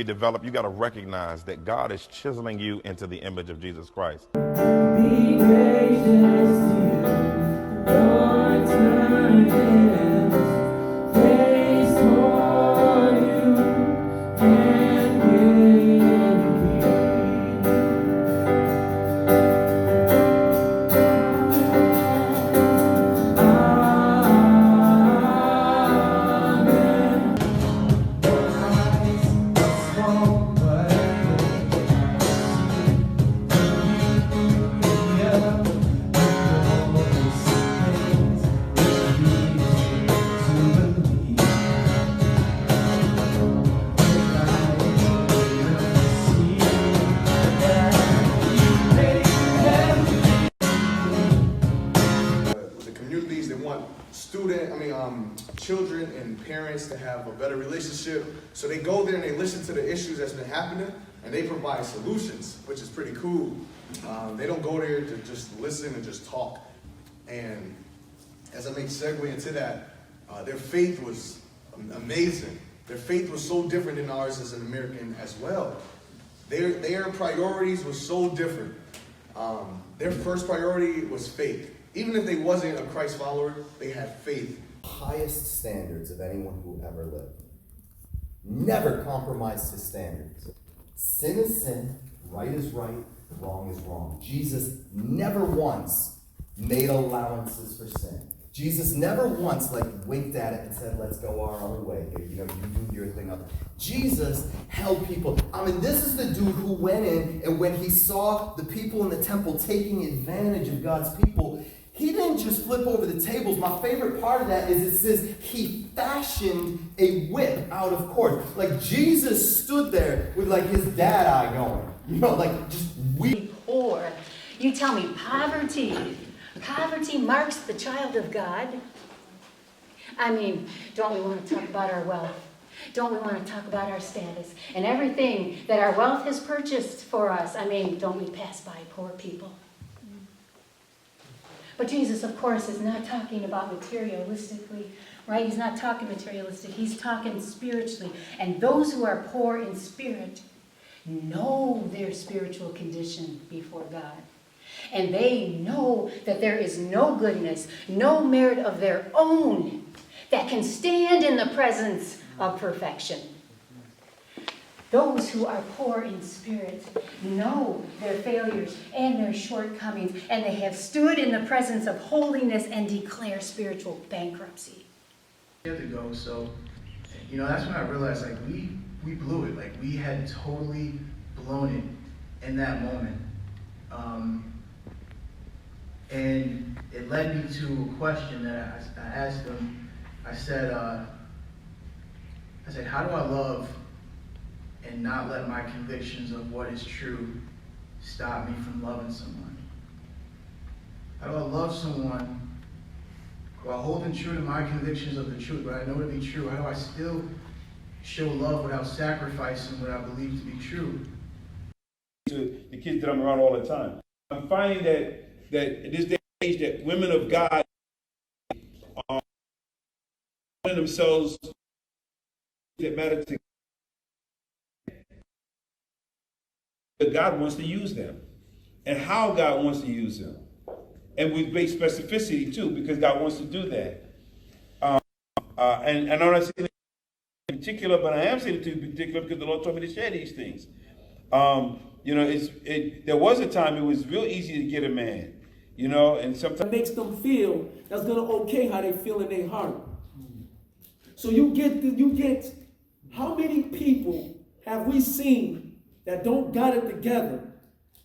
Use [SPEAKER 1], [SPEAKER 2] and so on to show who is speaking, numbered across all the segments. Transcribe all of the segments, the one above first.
[SPEAKER 1] developed, you got to recognize that God is chiseling you into the image of Jesus Christ.
[SPEAKER 2] Be gracious to your time, place for you and give me.
[SPEAKER 3] Children and parents to have a better relationship. So they go there and they listen to the issues that's been happening and they provide solutions, which is pretty cool. They don't go there to just listen and just talk. And as I make segue into that, their faith was amazing. Their faith was so different than ours as an American as well. Their priorities were so different. Their first priority was faith. Even if they wasn't a Christ follower, they had faith.
[SPEAKER 4] Highest standards of anyone who ever lived. Never compromised his standards. Sin is sin, right is right, wrong is wrong. Jesus never once made allowances for sin. Jesus never once winked at it and said, let's go our own way. You do your thing up. Jesus held people. I mean, this is the dude who went in, and when he saw the people in the temple taking advantage of God's people, he didn't just flip over the tables. My favorite part of that is it says he fashioned a whip out of cords. Jesus stood there with his dad eye going. Just weak.
[SPEAKER 5] Poor. You tell me poverty. Poverty marks the child of God. I mean, don't we want to talk about our wealth? Don't we want to talk about our status and everything that our wealth has purchased for us? I mean, don't we pass by poor people? But Jesus, of course, is not talking about materialistically, right? He's not talking materialistic. He's talking spiritually. And those who are poor in spirit know their spiritual condition before God. And they know that there is no goodness, no merit of their own that can stand in the presence of perfection. Those who are poor in spirit know their failures and their shortcomings, and they have stood in the presence of holiness and declare spiritual bankruptcy.
[SPEAKER 6] Years ago, so that's when I realized we blew it. We had totally blown it in that moment, and it led me to a question that I asked him. I said, how do I love and not let my convictions of what is true stop me from loving someone? How do I love someone while holding true to my convictions of the truth, what I know to be true? How do I still show love without sacrificing what I believe to be true?
[SPEAKER 7] To the kids that I'm around all the time, I'm finding that at this day and age that women of God are themselves that matter to God wants to use them, and how God wants to use them, and with great specificity too, because God wants to do that. And I'm not saying it in particular, but I am saying it in particular because the Lord told me to share these things. There was a time it was real easy to get a man, and sometimes
[SPEAKER 2] It makes them feel that's gonna okay how they feel in their heart. So you get how many people have we seen that don't got it together,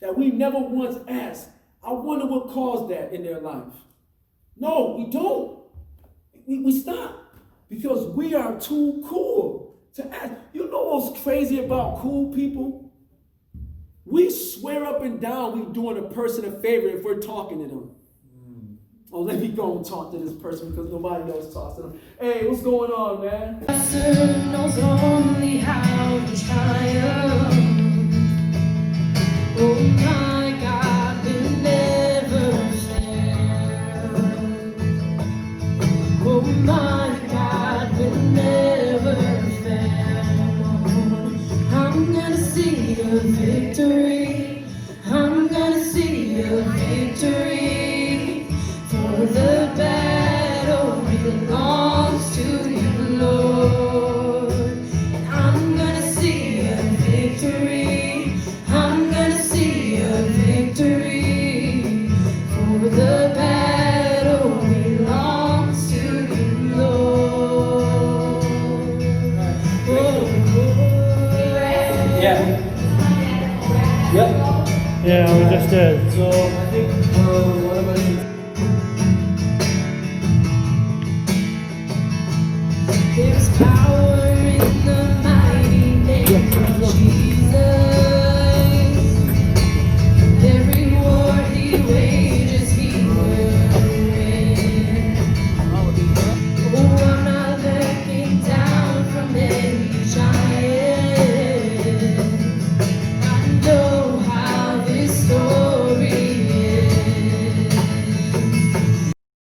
[SPEAKER 2] that we never once asked, I wonder what caused that in their life? No, we don't. We stop because we are too cool to ask. You know what's crazy about cool people? We swear up and down we doing a person a favor if we're talking to them. Oh, let me go and talk to this person because nobody else talks to them. Hey, what's going on, man?
[SPEAKER 8] Person knows only how to triumph. Oh my God, will never fail. Oh my God, will never fail. I'm
[SPEAKER 9] Yeah, we just did.
[SPEAKER 2] So I think